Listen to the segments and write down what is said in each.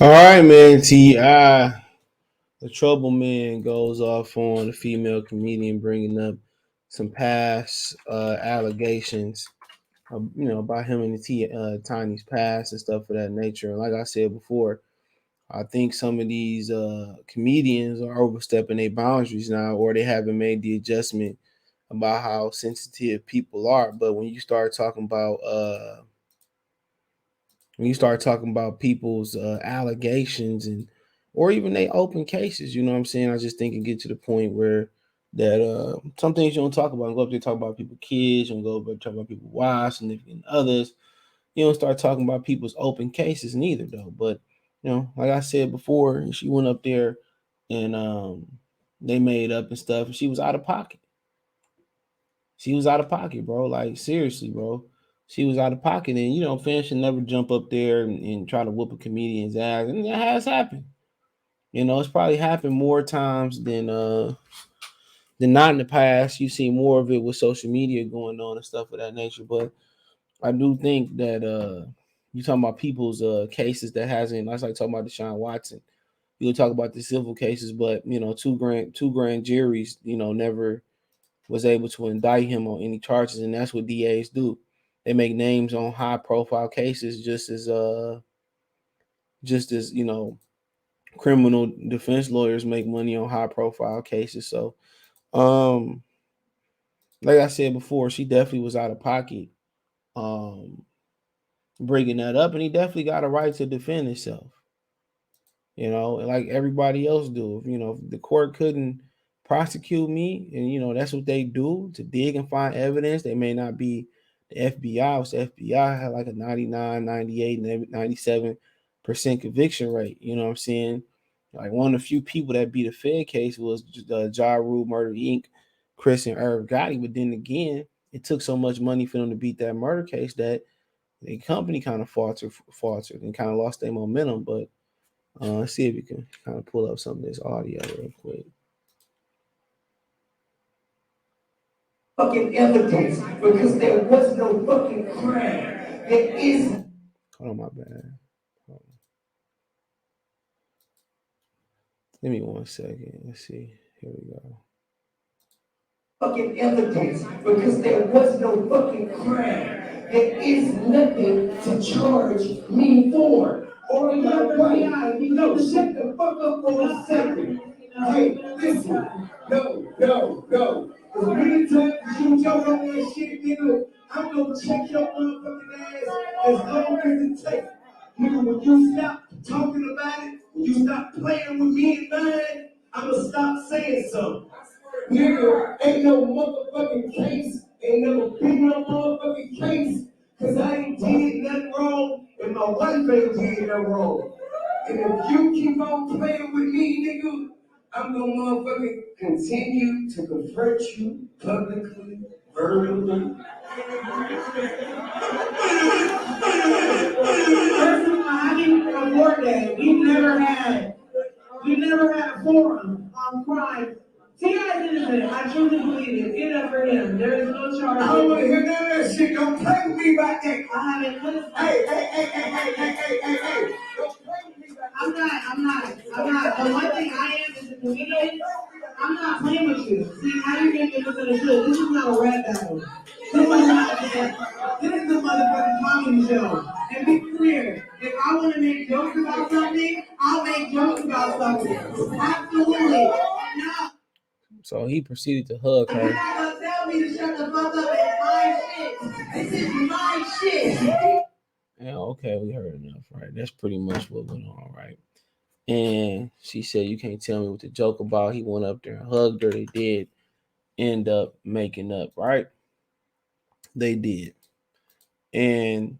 All right, man. T.I. The trouble man goes off on a female comedian bringing up some past allegations, about him and Tiny's past and stuff of that nature. And like I said before, I think some of these comedians are overstepping their boundaries now, or they haven't made the adjustment about how sensitive people are. But when you start talking about people's allegations and or even they open cases, you know what I'm saying? I just think it get to the point where that some things you don't talk about. Go up there talk about people's kids, you don't go up there talk about people's wives, significant others. You don't start talking about people's open cases neither though. But like I said before, she went up there and they made up and stuff, and she was out of pocket. She was out of pocket, bro. Like seriously, bro. She was out of pocket, and fans should never jump up there and try to whoop a comedian's ass, and that has happened. It's probably happened more times than not in the past. You see more of it with social media going on and stuff of that nature. But I do think that you talking about people's cases that hasn't. That's like talking about Deshaun Watson. You can talk about the civil cases, but two grand juries, never was able to indict him on any charges, and that's what DAs do. They make names on high profile cases just as criminal defense lawyers make money on high profile cases. So um like I said before, she definitely was out of pocket um bringing that up, and he definitely got a right to defend himself. And like everybody else do. If the court couldn't prosecute me, and that's what they do to dig and find evidence. They may not be the FBI, which the FBI had like a 99, 98, 97% conviction rate. You know what I'm saying? Like one of the few people that beat a Fed case was Ja Rule Murder Inc., Chris and Irv Gotti. But then again, it took so much money for them to beat that murder case that the company kind of faltered and kind of lost their momentum. But let's see if we can kind of pull up some of this audio real quick. Fucking evidence because there was no fucking crime. There is Hold on, my bad. Give me 1 second. Let's see. Here we go. fucking evidence because there was no fucking crime. There is nothing to charge me for. Or my wife. No, shut the fuck up for a second. Hey, listen. No. Because many times you jump on that shit, nigga, I'm gonna check your motherfucking ass as long as it takes. Nigga, when you stop talking about it, when you stop playing with me and mine, I'm gonna stop saying something. Nigga, ain't no motherfucking case, ain't never been no motherfucking case, cause I ain't did nothing wrong, and my wife ain't did nothing wrong. And if you keep on playing with me, nigga, I'm gonna motherfucking continue to confront you publicly, verbally. First of all, I can report that we never had a forum on crime. T.I. is innocent. I truly believe it. Get it up for him. There is no charge. I don't want to hear none of that shit. Don't play with me about that. I haven't listened. Hey. Don't play with me about that. I'm not. The one thing I am is a comedian. I'm not playing with you. See, how you getting misunderstood? This is not a rap battle. This is not this is a motherfucking comedy show. And be clear, if I want to make jokes about something, I'll make jokes about something. Absolutely. No. So he proceeded to hug You're her. not gonna tell me to shut the fuck up. It's my shit. This is my shit. Yeah, okay, we heard enough, right? That's pretty much what went on, right? And she said, "You can't tell me what to joke about." He went up there and hugged her. They did end up making up, right? They did. And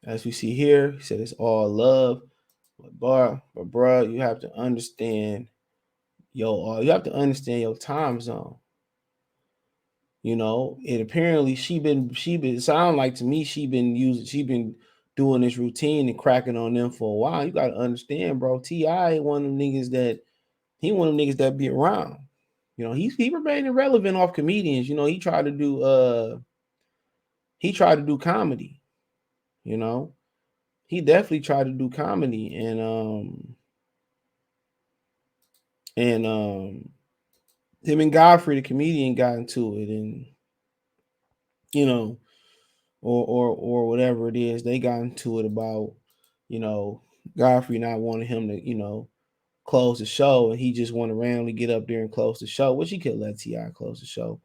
as we see here, he said it's all love. But bruh, you have to understand your time zone. And apparently she been sound like to me she been doing this routine and cracking on them for a while. You gotta understand, bro. Ti ain't one of them niggas that be around. He remained irrelevant off comedians. He tried to do comedy. You know he definitely tried to do comedy, and him and Godfrey, the comedian, got into it, and you know, or whatever it is, they got into it about, you know, Godfrey not wanting him to, close the show, and he just want to randomly get up there and close the show, which he could let Ti close the show.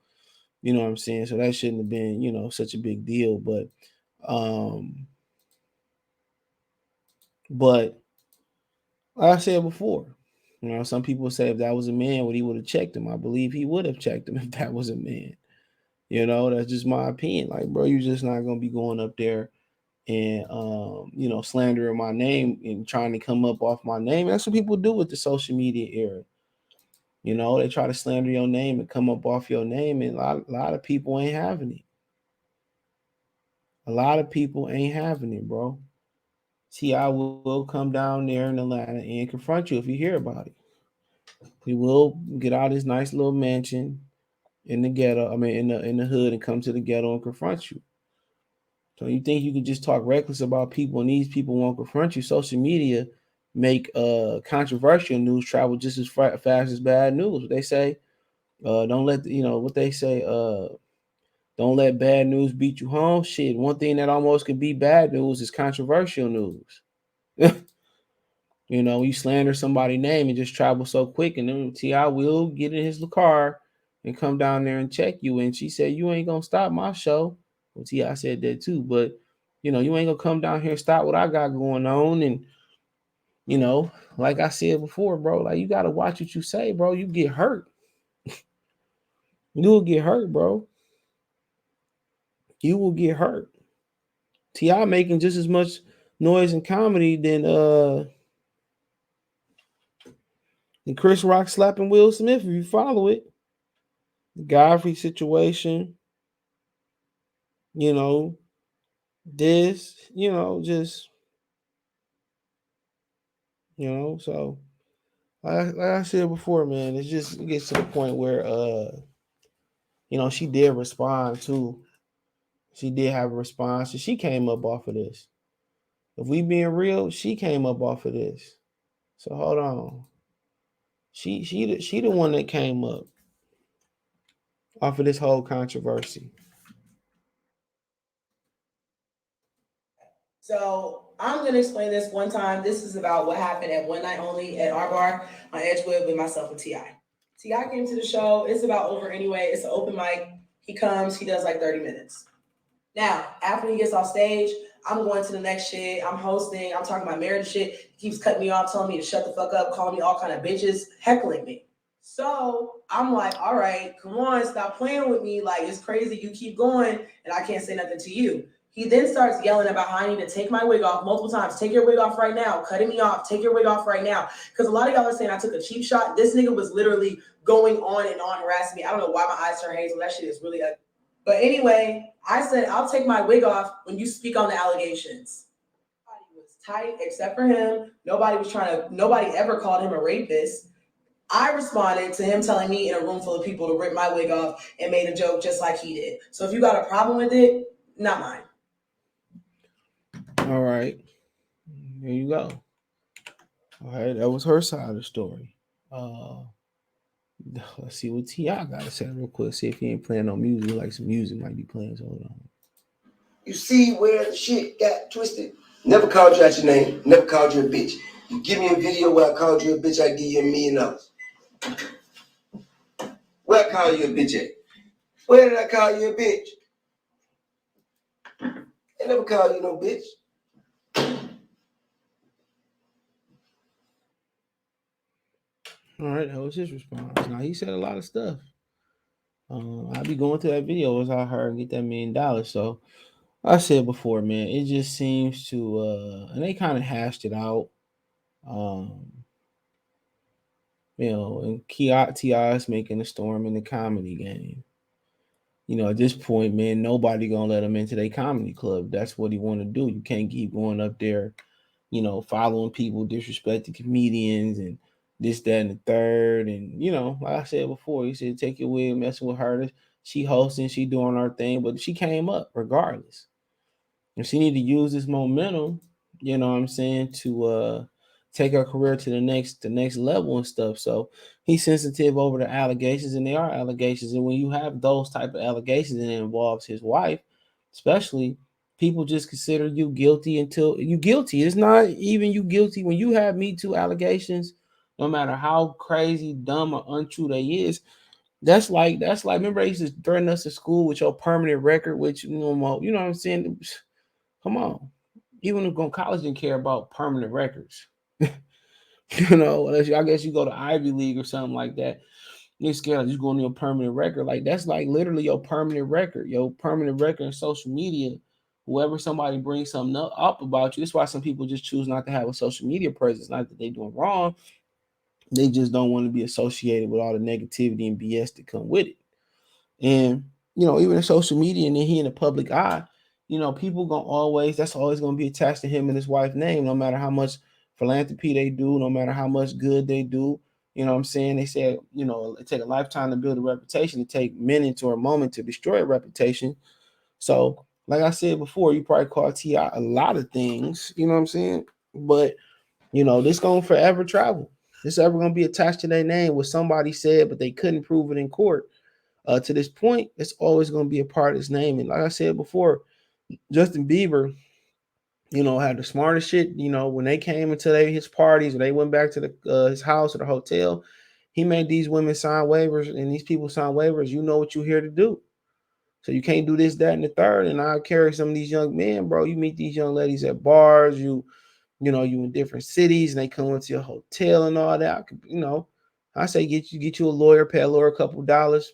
You know what I'm saying? So that shouldn't have been, such a big deal. Um, but like I said before, some people say if that was a man, would he would have checked him? I believe he would have checked him if that was a man. That's just my opinion. Like, bro, you're just not gonna be going up there and slandering my name and trying to come up off my name. That's what people do with the social media era. They try to slander your name and come up off your name, and a lot of people ain't having it. A lot of people ain't having it, bro. See, I will come down there in Atlanta and confront you if you hear about it. He will get out his nice little mansion in the ghetto. I mean, in the hood, and come to the ghetto and confront you. So you think you can just talk reckless about people and these people won't confront you? Social media make controversial news travel just as fast as bad news. They say, don't let what they say. Don't let bad news beat you home. Shit, one thing that almost could be bad news is controversial news. You slander somebody's name and just travel so quick, and then Ti will get in his car and come down there and check you. And she said, "You ain't gonna stop my show." Well, Ti said that too, but you ain't gonna come down here and stop what I got going on. And you know, like I said before, bro, like you gotta watch what you say, bro. You get hurt. You will get hurt, bro. You will get hurt. Ti making just as much noise and comedy than Chris Rock slapping Will Smith. If you follow it, the Godfrey situation, you know, this, just so like I said before, man, it gets to the point where she did respond too. She did have a response, and she came up off of this. If we being real, she came up off of this. So hold on. She the one that came up off of this whole controversy. So I'm gonna explain this one time. This is about what happened at One Night Only at our bar on Edgewood with myself and Ti. Ti came to the show. It's about over anyway. It's an open mic. He comes. He does like 30 minutes. Now, after he gets off stage, I'm going to the next shit. I'm hosting. I'm talking about marriage shit. He keeps cutting me off, telling me to shut the fuck up, calling me all kind of bitches, heckling me. So I'm like, all right, come on, stop playing with me. Like, it's crazy. You keep going, and I can't say nothing to you. He then starts yelling about how I need to take my wig off multiple times. Take your wig off right now. Cutting me off. Take your wig off right now. Because a lot of y'all are saying I took a cheap shot. This nigga was literally going on and on harassing me. I don't know why my eyes turn hazel. That shit is really ugly. But anyway, I said, I'll take my wig off when you speak on the allegations. Nobody was tight except for him. Nobody ever called him a rapist. I responded to him telling me in a room full of people to rip my wig off and made a joke just like he did. So if you got a problem with it, not mine. All right, there you go. All right, that was her side of the story. Uh, let's see what Ti got to say real quick. See if he ain't playing no music. Like some music might be playing. So hold on. You see where the shit got twisted? Never called you out your name. Never called you a bitch. You give me a video where I called you a bitch, I give you $1,000,000. Where I call you a bitch at? Where did I call you a bitch? I never called you no bitch. All right, that was his response. Now he said a lot of stuff. I'll be going to that video as I heard and get that $1,000,000. So I said before, man, it just seems to and they kind of hashed it out. Um, and Ti is making a storm in the comedy game. At this point, man, nobody gonna let him into their comedy club. That's what he want to do. You can't keep going up there, following people, disrespecting comedians, and this, that, and the third. And like I said before, he said take it with messing with her. She hosting, she doing her thing, but she came up regardless. And she need to use this momentum, you know what I'm saying, to take her career to the next level and stuff. So he's sensitive over the allegations, and they are allegations. And when you have those type of allegations and it involves his wife, especially, people just consider you guilty until you guilty. It's not even you guilty when you have Me Too allegations, no matter how crazy, dumb, or untrue they is. That's like remember they used to threaten us at school with your permanent record, which you know what I'm saying? Come on. Even if going to college didn't care about permanent records. Unless I guess you go to Ivy League or something like that. You're scared you going to your permanent record. Like that's like literally your permanent record. Your permanent record in social media. Whoever somebody brings something up about you. That's why some people just choose not to have a social media presence. Not that they're doing wrong. They just don't want to be associated with all the negativity and BS that come with it. And even in social media and then he in the public eye, people gonna that's always gonna be attached to him and his wife's name, no matter how much philanthropy they do, no matter how much good they do. You know what I'm saying? They said, it take a lifetime to build a reputation, it take minutes or a moment to destroy a reputation. So, like I said before, you probably call T.I. a lot of things, you know what I'm saying? But, this gonna forever travel. This ever gonna be attached to their name, what somebody said, but they couldn't prove it in court. To this point, it's always going to be a part of his name. And like I said before, Justin Bieber, had the smartest shit. When they came into his parties or they went back to his house or the hotel, he made these women sign waivers and these people sign waivers. You know what you're here to do. So you can't do this, that, and the third. And I carry some of these young men, bro. You meet these young ladies at bars. You in different cities and they come into your hotel and all that. I say get you a lawyer, pay a lawyer a couple dollars,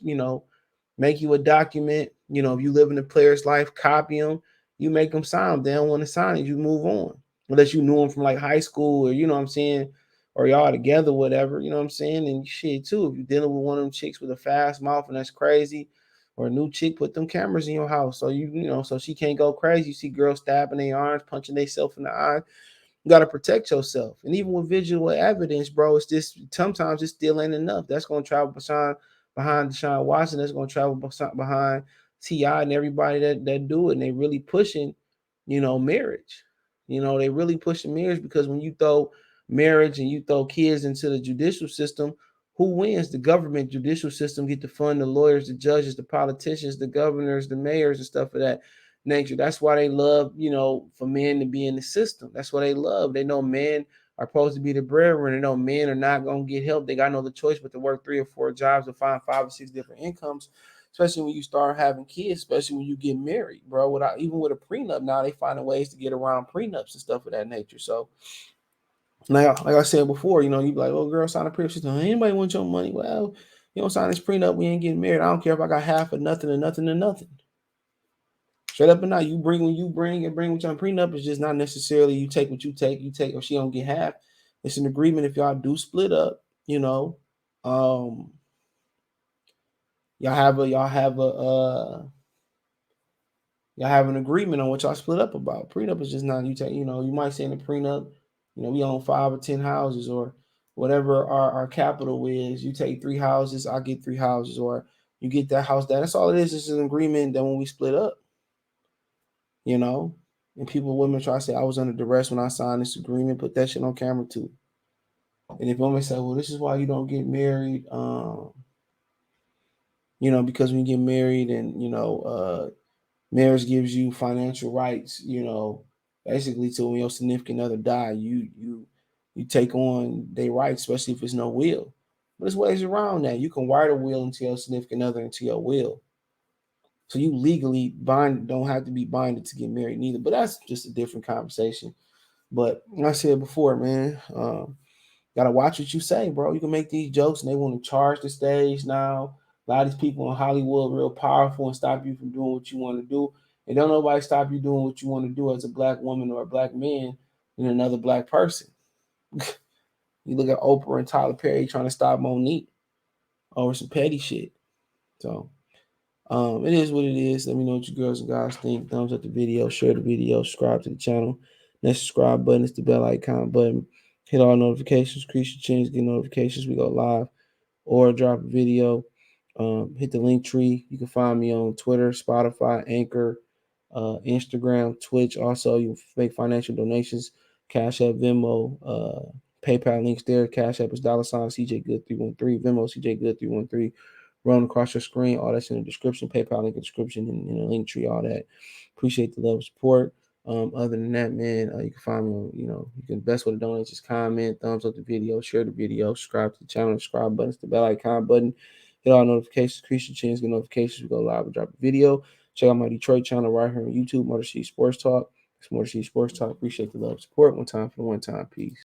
make you a document. If you live in the player's life, copy them. You make them sign them. They don't want to sign it, you move on. Unless you knew them from like high school or you know what I'm saying, or y'all together, whatever, you know what I'm saying? And shit too. If you're dealing with one of them chicks with a fast mouth and that's crazy, or a new chick, put them cameras in your house so so she can't go crazy. You see girls stabbing their arms, punching themselves in the eye. You got to protect yourself. And even with visual evidence, bro, it's just sometimes it still ain't enough. That's going to travel behind Deshaun Watson. That's going to travel behind T.I. and everybody that do it. And they really pushing, marriage. They really pushing marriage because when you throw marriage and you throw kids into the judicial system, who wins? The government judicial system get to fund the lawyers, the judges, the politicians, the governors, the mayors, and stuff of that nature. That's why they love, for men to be in the system. That's what they love. They know men are supposed to be the breadwinner. They know men are not gonna get help. They got no other choice but to work 3 or 4 jobs to find 5 or 6 different incomes. Especially when you start having kids, especially when you get married, bro. Without even with a prenup, now they finding ways to get around prenups and stuff of that nature. So, like I said before, you be like, "Oh, girl, sign a prenup." She's like, "Anybody want your money?" Well, you don't sign this prenup, we ain't getting married. I don't care if I got half of nothing or nothing or nothing. Straight up and now, you bring when you bring what y'all prenup is just not necessarily you take what you take, or she don't get half. It's an agreement if y'all do split up, you know. Um y'all have an agreement on what y'all split up about. Prenup is just not you take, you might say in a prenup, we own 5 or 10 houses or whatever our capital is. You take 3 houses, I get 3 houses, or you get that house. That's all it is. It's an agreement that when we split up, you know. And people, women try to say I was under duress when I signed this agreement. Put that shit on camera too. And if women say, well, this is why you don't get married, because when you get married and marriage gives you financial rights, basically to when your significant other die, you take on their rights, especially if there's no will. But there's ways around that. You can write a will into your significant other into your will. So you legally don't have to be binded to get married neither. But that's just a different conversation. But like I said before, man, gotta watch what you say, bro. You can make these jokes and they want to charge the stage now. A lot of these people in Hollywood real powerful and stop you from doing what you want to do. And don't nobody stop you doing what you want to do as a black woman or a black man and another black person. You look at Oprah and Tyler Perry trying to stop Monique over some petty shit. So it is what it is. Let me know what you girls and guys think. Thumbs up the video, share the video, subscribe to the channel. That subscribe button is the bell icon button. Hit all notifications, increase your chance, get notifications. We go live or drop a video. Hit the link tree. You can find me on Twitter, Spotify, Anchor, Instagram, Twitch. Also, you make financial donations, Cash App, Venmo, PayPal links there. Cash App is $ CJ Good 313, Venmo CJ Good 313. Run across your screen. All that's in the description. PayPal link in the description and in the link tree. All that. Appreciate the love and support. Other than that, man, you can find me on, you can best way to donate, just comment, thumbs up the video, share the video, subscribe to the channel, subscribe buttons, the bell icon button, hit all notifications, increase your chance, get notifications. We go live and drop a video. Check out my Detroit channel right here on YouTube, Motor City Sports Talk. It's Motor City Sports Talk. Appreciate the love, support. One time for the one time. Peace.